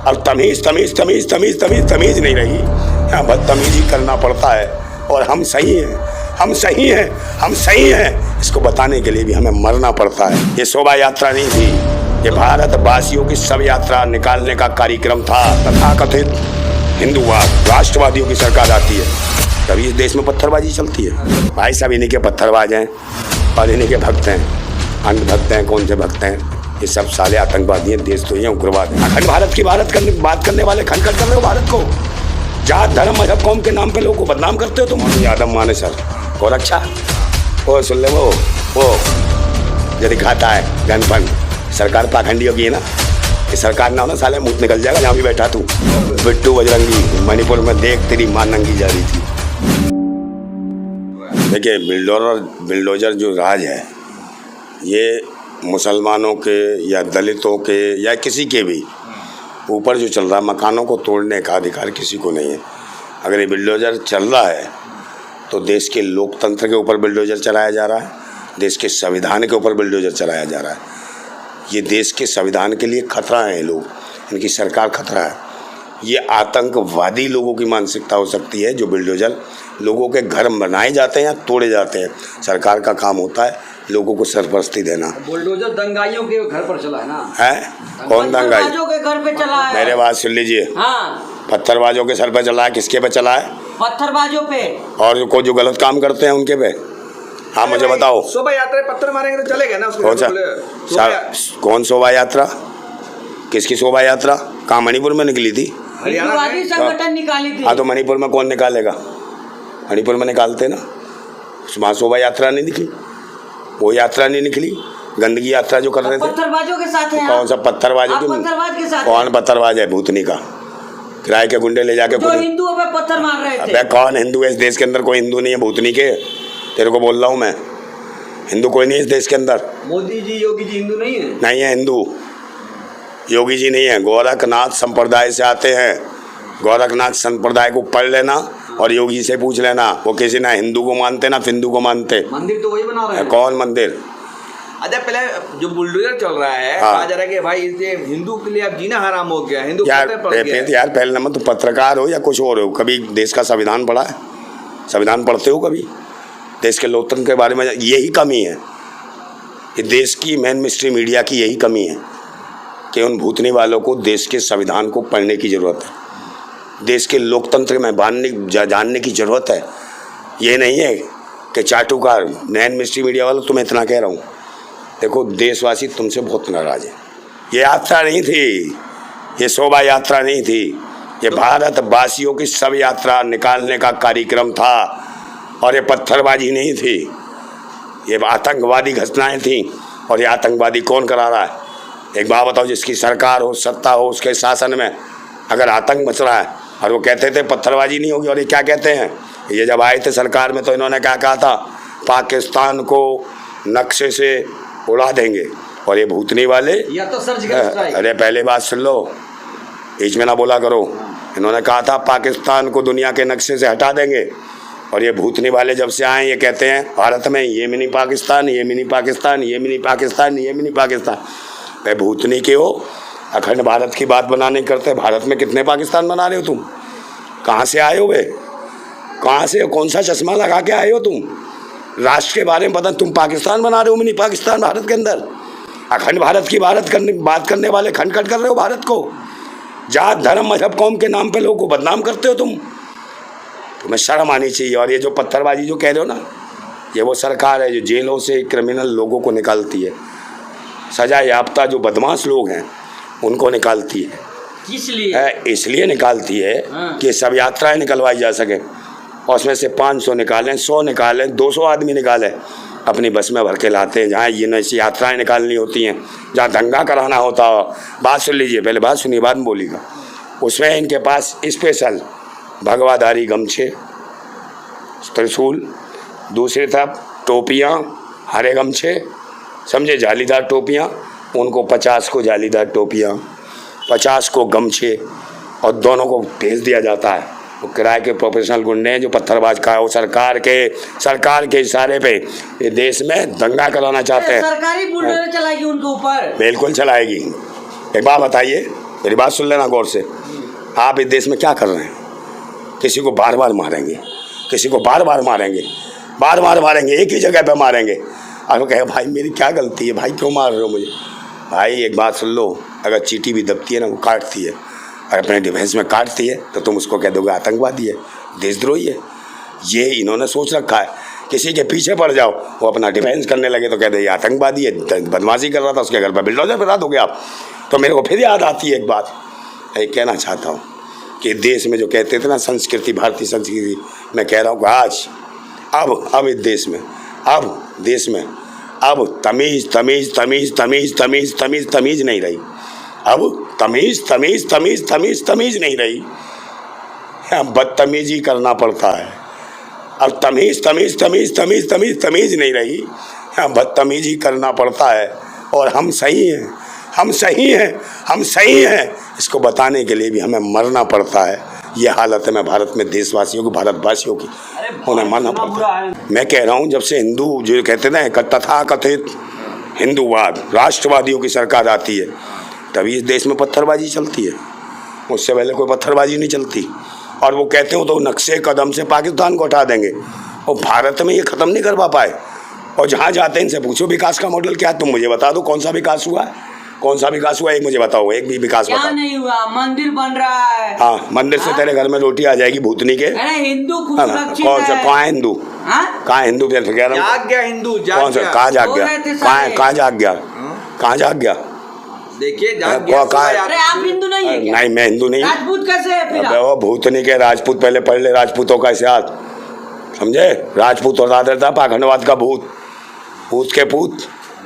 अब तमीज तमीज तमीज तमीज तमीज तमीज नहीं रही, यहाँ बदतमीजी करना पड़ता है। और हम सही हैं, हम सही हैं, हम सही हैं, इसको बताने के लिए भी हमें मरना पड़ता है। ये शोभा यात्रा नहीं थी, ये भारतवासियों की सब यात्रा निकालने का कार्यक्रम था। तथाकथित हिंदूवाद राष्ट्रवादियों की सरकार आती है तभी इस देश में पत्थरबाजी चलती है। भाई साहब इन्हीं के पत्थरबाज हैं और इन्हीं के भक्त हैं, अंधभक्त हैं। कौन से भक्त हैं? ये सब साले आतंकवादी हैं, देश तो ये उग्रवाद है। अखंड भारत की बात करने वाले खनखन कर रहे हो भारत को। जात धर्म मजहब कौम के नाम पे लोगों को बदनाम करते हो तुम। यादव माने सर और अच्छा वो सुन ले, वो जो दिखाता है गनपन सरकार पाखंडियों की है ना, ये सरकार ना हो ना साले मुँह निकल जाएगा। जहाँ भी बैठा तू बिट्टू बजरंगी मणिपुर में देख तेरी मां नंगी जा रही थी। देखिए बिल्डोजर जो राज है ये मुसलमानों के या दलितों के या किसी के भी ऊपर जो चल रहा है, मकानों को तोड़ने का अधिकार किसी को नहीं है। अगर ये बिल्डोजर चल रहा है तो देश के लोकतंत्र के ऊपर बिल्डोजर चलाया जा रहा है, देश के संविधान के ऊपर बिल्डोजर चलाया जा रहा है। ये देश के संविधान के लिए खतरा है, लोग इनकी सरकार खतरा है। ये आतंकवादी लोगों की मानसिकता हो सकती है जो बिल्डोजर लोगों के घर बनाए जाते हैं या तोड़े जाते हैं। सरकार का काम होता है लोगों को सरपरस्ती देना। बुलडोजर दंगाइयों के घर पर चला है ना? है कौन दंगाई? के घर पे चला है। मेरे बात सुन लीजिए। हाँ, पत्थरबाजों के सर पे चला है। किसके पे चला है? पत्थरबाजों पे। और जो गलत काम करते हैं उनके पे। हाँ मुझे बताओ। शोभा यात्रा पत्थर मारेंगे तो चलेगा ना? कौन सा कौन शोभा यात्रा? किसकी शोभा यात्रा? कहाँ मणिपुर में निकली थी? हिंदूवादी संगठन निकाली थी। हाँ तो मणिपुर में कौन निकालेगा? मणिपुर में निकालते ना, वहाँ शोभा यात्रा नहीं निकली, वो यात्रा नहीं निकली। गंदगी यात्रा जो कर रहे थे पत्थरबाजों के साथ है। कौन सा पत्थरबाजों की? पत्थरबाज के साथ कौन पत्थरबाज है? भूतनी का किराए के गुंडे ले जाके जो हिंदुओं पे पत्थर मार रहे थे। अबे कौन हिंदू है इस देश के अंदर? कोई हिंदू नहीं है भूतनी के। तेरे को बोल रहा हूँ मैं, हिंदू कोई नहीं है इस देश के अंदर। मोदी जी योगी जी हिंदू नहीं है? नहीं है हिंदू, योगी जी नहीं है। गोरखनाथ संप्रदाय से आते हैं। गोरखनाथ संप्रदाय को पढ़ लेना और योगी से पूछ लेना, वो किसी ना हिंदू को मानते ना हिंदू को मानते। मंदिर तो वही बना रहे हैं। कौन मंदिर? अच्छा पहले जो बुलडोजर चल रहा है कहा जा रहा है कि भाई इससे हिंदू के लिए अब जीना हराम हो गया, हिंदू यार पहले नंबर तो पत्रकार हो या कुछ और हो, कभी देश का संविधान पढ़ा है? संविधान पढ़ते हो कभी? देश के लोकतंत्र के बारे में यही कमी है, ये देश की मेन मिस्ट्री मीडिया की यही कमी है कि उन भूतनी वालों को देश के संविधान को पढ़ने की ज़रूरत है, देश के लोकतंत्र में जानने की ज़रूरत है। ये नहीं है कि चाटुकार मेन मिस्ट्री मीडिया वालों तुम्हें इतना कह रहा हूँ। देखो देशवासी तुमसे बहुत नाराज है। ये यात्रा नहीं थी, ये शोभा यात्रा नहीं थी, ये भारतवासियों की सब यात्रा निकालने का कार्यक्रम था। और ये पत्थरबाजी नहीं थी, ये आतंकवादी घटनाएं थी। और ये आतंकवादी कौन करा रहा है? एक बात बताओ, जिसकी सरकार हो, सत्ता हो, उसके शासन में अगर आतंक मच रहा है और वो कहते थे पत्थरबाजी नहीं होगी, और ये क्या कहते हैं? ये जब आए थे सरकार में तो इन्होंने क्या कहा था? पाकिस्तान को नक्शे से उड़ा देंगे। और ये भूतनी वाले या तो सर्जिकल स्ट्राइक। अरे पहले बात सुन लो, बीच में ना बोला करो। इन्होंने कहा था पाकिस्तान को दुनिया के नक्शे से हटा देंगे। और ये भूतनी वाले जब से आए ये कहते हैं भारत में ये मिनी पाकिस्तान, ये मिनी पाकिस्तान, ये मिनी पाकिस्तान, ये मिनी पाकिस्तान। भाई भूतनी के हो, अखंड भारत की बात बनाने करते। भारत में कितने पाकिस्तान बना रहे हो तुम? कहाँ से आए हो बे? कहाँ से, कौन सा चश्मा लगा के आए हो तुम? राष्ट्र के बारे में पता, तुम पाकिस्तान बना रहे हो, मिनी पाकिस्तान भारत के अंदर। अखंड भारत की बात करने वाले खनखन कर रहे हो भारत को। जात धर्म मजहब कौम के नाम पे लोगों को बदनाम करते हो तुम। तुम्हें शर्म आनी चाहिए। और ये जो पत्थरबाजी जो कह रहे हो ना, ये वो सरकार है जो जेलों से क्रिमिनल लोगों को निकालती है, सजा याफ्ता जो बदमाश लोग हैं उनको निकालती है। इसलिए निकालती है कि सब यात्राएं निकलवाई जा सके। और उसमें से 500 निकालें, 100 निकालें, 200 आदमी निकालें, अपनी बस में भर के लाते हैं। जहाँ ये ऐसी यात्राएं निकालनी होती हैं, जहाँ दंगा कराना होता हो। बात सुन लीजिए, पहले बात सुनिए, बाद में बोलिएगा। उसमें इनके पास स्पेशल भगवाधारी गमछे, त्रिशूल, दूसरी तरफ टोपियाँ, हरे गमछे, समझे, जालीदार टोपियाँ, उनको 50 को जालीदार टोपियाँ, 50 को गमछे, और दोनों को भेज दिया जाता है। वो किराए के प्रोफेशनल गुंडे हैं जो पत्थरबाज का, वो सरकार के इशारे पे ये देश में दंगा कराना चाहते हैं। सरकारी बुलडोजर चलाएगी उनके ऊपर? बिल्कुल चलाएगी। एक बात बताइए, मेरी बात सुन लेना गौर से। आप इस देश में क्या कर रहे हैं? किसी को बार बार मारेंगे, किसी को बार बार मारेंगे, बार बार मारेंगे, एक ही जगह पे मारेंगे। और वो कहे भाई मेरी क्या गलती है, भाई क्यों मार रहे हो मुझे? भाई एक बात सुन लो, अगर चींटी भी दबती है ना, वो काटती है, और अपने डिफेंस में काटती है तो तुम उसको कह दोगे आतंकवादी है, देशद्रोही है। ये इन्होंने सोच रखा है। किसी के पीछे पड़ जाओ, वो अपना डिफेंस करने लगे तो कह दे ये आतंकवादी है, बदमाशी कर रहा था, उसके घर पर बिल्डोजर फिरा दोगे आप। तो मेरे को फिर याद आती है एक बात, मैं कहना चाहता हूँ कि देश में जो कहते थे ना संस्कृति, भारतीय संस्कृति, मैं कह रहा हूँ कि आज अब इस देश में, अब देश में अब तमीज़ तमीज़ तमीज़ तमीज़ तमीज़ तमीज़ तमीज़ नहीं रही। अब तमीज़ तमीज़ तमीज़ तमीज़ तमीज़ नहीं रही, बदतमीजी करना पड़ता है। अब तमीज़ तमीज़ तमीज़ तमीज़ तमीज़ तमीज़ नहीं रही, बदतमीजी करना पड़ता है। और हम सही हैं, हम सही हैं, हम सही हैं, इसको बताने के लिए भी हमें मरना पड़ता है। ये हालत है मैं भारत में देशवासियों की, भारतवासियों की, उन्हें मरना पड़ता है। मैं कह रहा हूँ जब से हिंदू जो कहते ना तथाकथित हिंदूवाद, राष्ट्रवादियों की सरकार आती है, तभी इस देश में पत्थरबाजी चलती है। उससे पहले कोई पत्थरबाजी नहीं चलती। और वो कहते हो तो नक्शे कदम से पाकिस्तान को हटा देंगे, और भारत में ये ख़त्म नहीं करवा पाए। और जहाँ जाते हैं इनसे पूछो विकास का मॉडल क्या है, तुम मुझे बता दो कौन सा विकास हुआ है, कौन सा विकास हुआ है, एक मुझे बताओ, एक भी विकास क्या बताओ। नहीं हुआ? मंदिर बन रहा है। हाँ, मंदिर से तेरे घर में रोटी आ जाएगी भूतनी के। अरे हिंदू खूब हाँ, सुरक्षित कौन सा, है। कहाँ है हिंदू, हाँ? कहाँ है हिंदू? फिर कह रहा हूँ जाग गया हिंदू, जाग कौन सा, गया। कहाँ जाग सो गया, रहे थे कहाँ सारे। कहाँ जाग गया, कहाँ जाग गया? देखिए जाग गया। कहाँ है? अरे आप हिंदू नहीं है क्या? नहीं मैं हिंदू नहीं। राजपूत कैसे है फिर? अबे वो भूतनी के राजपूत, पहले पढ़ ले राजपूतों का इतिहास, समझे? राजपूत और दादर था पाखंडवाद का भूत, पूत के पूत,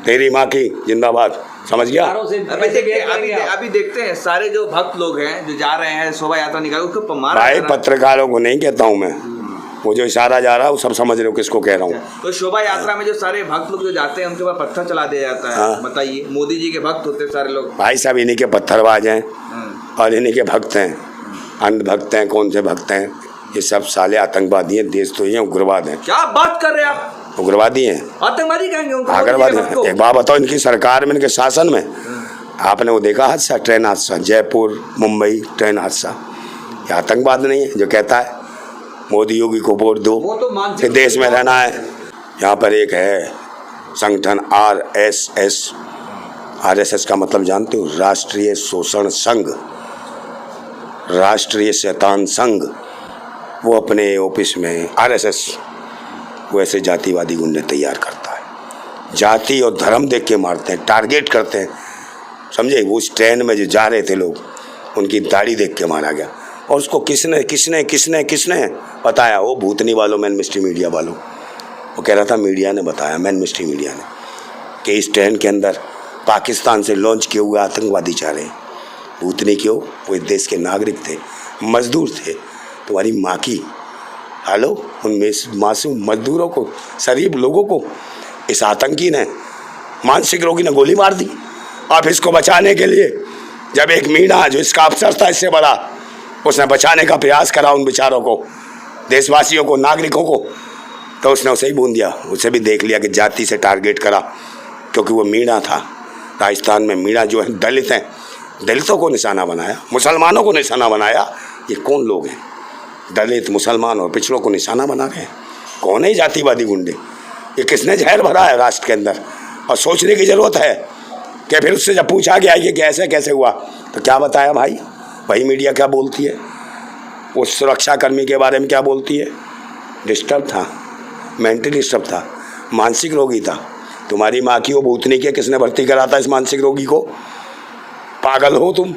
तेरी माँ की जिंदाबाद, समझ गया? अभी देखते हैं सारे जो भक्त लोग हैं जो जा रहे हैं शोभा यात्रा निकाल, उसको मारा भाई जा रहा है। पत्रकारों को नहीं कहता हूँ मैं, वो जो इशारा जा रहा है वो सब समझ रहे हो किसको कह रहा हूँ। तो शोभा यात्रा में जो सारे भक्त लोग जो जाते हैं उनके ऊपर पत्थर चला दिया जाता है। हाँ। बताइए, मोदी जी के भक्त होते हैं सारे लोग। भाई सब इन्हीं के पत्थरबाज हैं और इन्हीं के भक्त हैं, अंध भक्त हैं, कौन से भक्त हैं, ये सब साले आतंकवादी हैं, देश तो ये उग्रवाद हैं। क्या बात कर रहे हैं आप? उग्रवादी हैं, आतंकवादी कहेंगे उनको? आतंकवादी हैं। एक बात बताओ, इनकी सरकार में, इनके शासन में आपने वो देखा हादसा, ट्रेन हादसा, जयपुर मुंबई ट्रेन हादसा, ये आतंकवाद नहीं है जो कहता है मोदी योगी को वोट दो, वो तो मानसिक देश में रहना है। यहाँ पर एक है संगठन RSS, RSS का मतलब जानते हो? राष्ट्रीय शोषण संघ, राष्ट्रीय शैतान संघ। वो अपने ऑफिस में RSS वो ऐसे जातिवादी गुंडे तैयार करता है, जाति और धर्म देख के मारते हैं, टारगेट करते हैं, समझे? वो उस ट्रेन में जो जा रहे थे लोग, उनकी दाढ़ी देख के मारा गया। और उसको किसने किसने किसने किसने बताया? वो भूतनी वालों, मैन मिस्ट्री मीडिया वालों। वो कह रहा था मीडिया ने बताया, मैन मिस्ट्री मीडिया ने, कि इस ट्रेन के अंदर पाकिस्तान से लॉन्च किए हुए आतंकवादी जा रहे हैं। भूतनी क्यों? वो इस देश के नागरिक थे, मजदूर थे। तुम्हारी माँ की हेलो, उन मासूम मजदूरों को, शरीफ लोगों को इस आतंकी ने, मानसिक रोगी ने गोली मार दी। अब इसको बचाने के लिए जब एक मीणा जो इसका अफसर था इससे बड़ा, उसने बचाने का प्रयास करा उन बेचारों को, देशवासियों को, नागरिकों को, तो उसने उसे ही बूंद दिया। उसे भी देख लिया कि जाति से टारगेट करा, क्योंकि वो मीणा था। राजस्थान में मीणा जो है दलित हैं, दलितों को निशाना बनाया, मुसलमानों को निशाना बनाया। ये कौन लोग हैं? दलित, मुसलमान और पिछड़ों को निशाना बना रहे हैं। कौन है जातिवादी गुंडे? ये किसने जहर भरा है राष्ट्र के अंदर? और सोचने की ज़रूरत है कि फिर उससे जब पूछा गया कि कैसे कैसे हुआ, तो क्या बताया भाई? वही मीडिया क्या बोलती है? उस सुरक्षाकर्मी के बारे में क्या बोलती है? डिस्टर्ब था, मेंटली डिस्टर्ब था, मानसिक रोगी था। तुम्हारी माँ की वो भूतनी के किसने भर्ती करा था इस मानसिक रोगी को? पागल हो तुम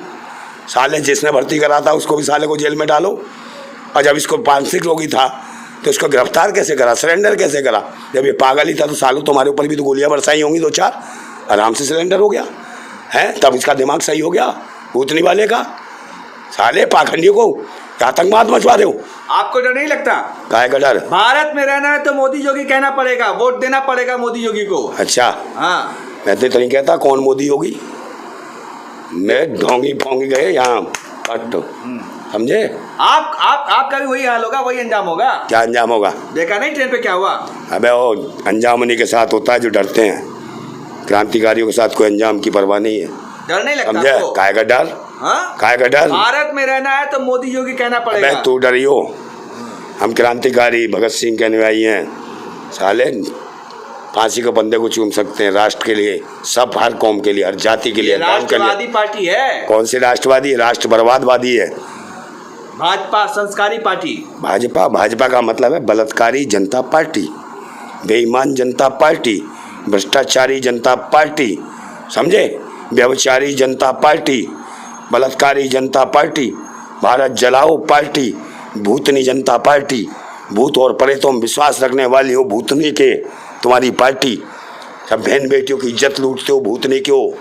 साले? जिसने भर्ती करा था उसको भी साले को जेल में डालो। और जब इसको मानसिक रोगी था तो इसको गिरफ्तार कैसे करा, सरेंडर कैसे करा? जब ये पागल ही था तो सालों तुम्हारे ऊपर भी तो गोलियां बरसाई होंगी 2-4, आराम से सरेंडर हो गया है। तब इसका दिमाग सही हो गया भूतनी वाले का। साले पाखंडियों को आतंकवाद मचवा रहे हो। आपको डर नहीं लगता? काहे का डर? भारत में रहना है तो मोदी योगी कहना पड़ेगा, वोट देना पड़ेगा मोदी योगी को। अच्छा, हाँ, मैं तो नहीं कहता कौन मोदी योगी, मैं ढोंगी फोंगी गए यहाँ कट, समझे? आपका भी वही हाल होगा, वही अंजाम होगा। क्या अंजाम होगा? देखा नहीं ट्रेन पे क्या हुआ? अबे वो अंजाम उन्हीं के साथ होता है जो डरते हैं। क्रांतिकारियों के साथ कोई अंजाम की परवाह नहीं है, डर नहीं लगता समझे? आपको? काहे का डर? हाँ? काय का डर? भारत में रहना है तो मोदी जी को कहना पड़ेगा। अबे तू डरियो, हम क्रांतिकारी भगत सिंह के अनुयायी हैं। साले फांसी के बंदे को चूम सकते हैं राष्ट्र के लिए, सब हर कौम के लिए, हर जाति के लिए, ये धर्म के लिए। राष्ट्रवादी पार्टी है। कौन सी राष्ट्रवादी? राष्ट्र बर्बादवादी है भाजपा संस्कारी पार्टी। भाजपा का मतलब है बलात्कारी जनता पार्टी, बेईमान जनता पार्टी, भ्रष्टाचारी जनता पार्टी, समझे? व्यभिचारी जनता पार्टी, बलात्कारी जनता पार्टी, भारत जलाओ पार्टी, भूतनी जनता पार्टी, भूत और प्रेतों में विश्वास रखने वाली हो भूतनी के तुम्हारी पार्टी। सब बहन बेटियों की इज्जत लूटते हो भूतनी के हो,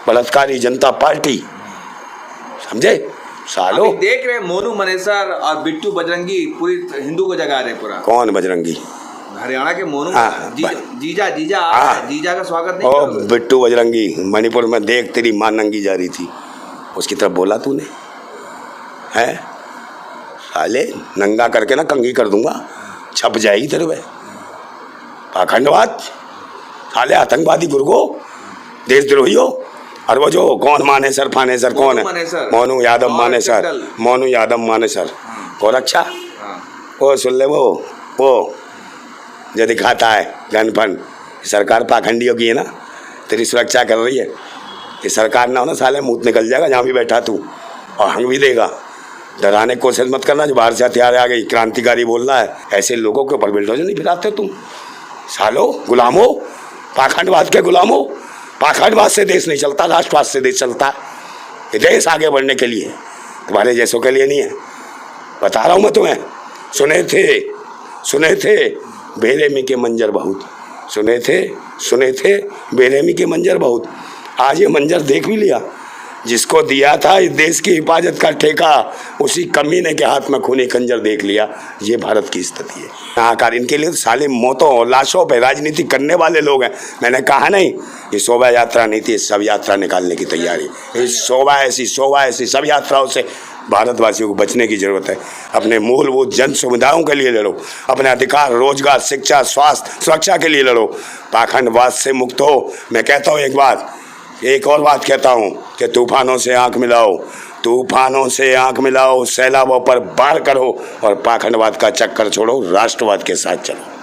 बलात्कारी जनता पार्टी, समझे सालो? अभी देख रहे मोनू मनेसर और बिट्टू बजरंगी पूरी हिंदू को जगा रहे पूरा। कौन बजरंगी? हरियाणा के मोनू हाँ, जीजा जीजा हाँ। जीजा का स्वागत नहीं ओ करोगे? बिट्टू बजरंगी, मणिपुर में देख तेरी मां नंगी जा रही थी, उसकी तरफ बोला तूने? है साले, नंगा करके ना कंघी कर दूंगा, छप जाएगी तेरे में। पाखंडवाद, साले आतंकवादी गुर्गो, देशद्रोही हो। और वो जो कौन मानेसर फानेसर कौन है? मोनू यादव मानेसर, मोनू यादव मानेसर और अच्छा वो सुन ले, वो जो दिखाता है गन फन, सरकार पाखंडियों की है ना, तेरी सुरक्षा कर रही है। ये सरकार ना हो ना साले मुँह निकल जाएगा जहाँ भी बैठा तू, और हंग भी देगा। डराने की कोशिश मत करना, जो बाहर से हथियार आ गई क्रांतिकारी बोलना है, ऐसे लोगों के ऊपर बिल्डोजर नहीं फिराते तुम सालो। गुलामो, पाखंडवाद के गुलामो। पाखंडवाद से देश नहीं चलता, राष्ट्रवाद से देश चलता है। ये देश आगे बढ़ने के लिए, तुम्हारे जैसों के लिए नहीं है, बता रहा हूँ मैं तुम्हें। सुने थे बेरहमी के मंजर बहुत, सुने थे बेरहमी के मंजर बहुत। आज ये मंजर देख भी लिया, जिसको दिया था इस देश की हिफाजत का ठेका, उसी कमीने के हाथ में खूनी खंजर देख लिया। ये भारत की स्थिति है। आकार इनके लिए साले मौतों और लाशों पे राजनीति करने वाले लोग हैं। मैंने कहा नहीं, ये शोभा यात्रा नहीं थी, सब यात्रा निकालने की तैयारी। इस शोभा ऐसी सब यात्राओं से भारतवासियों को बचने की जरूरत है। अपने मूलभूत जन सुविधाओं के लिए लड़ो, अपने अधिकार, रोजगार, शिक्षा, स्वास्थ्य, सुरक्षा के लिए लड़ो, पाखंडवाद से मुक्त हो। मैं कहता हूँ एक और बात कहता हूँ कि तूफानों से आंख मिलाओ, सैलाबों पर वार करो और पाखंडवाद का चक्कर छोड़ो, राष्ट्रवाद के साथ चलो।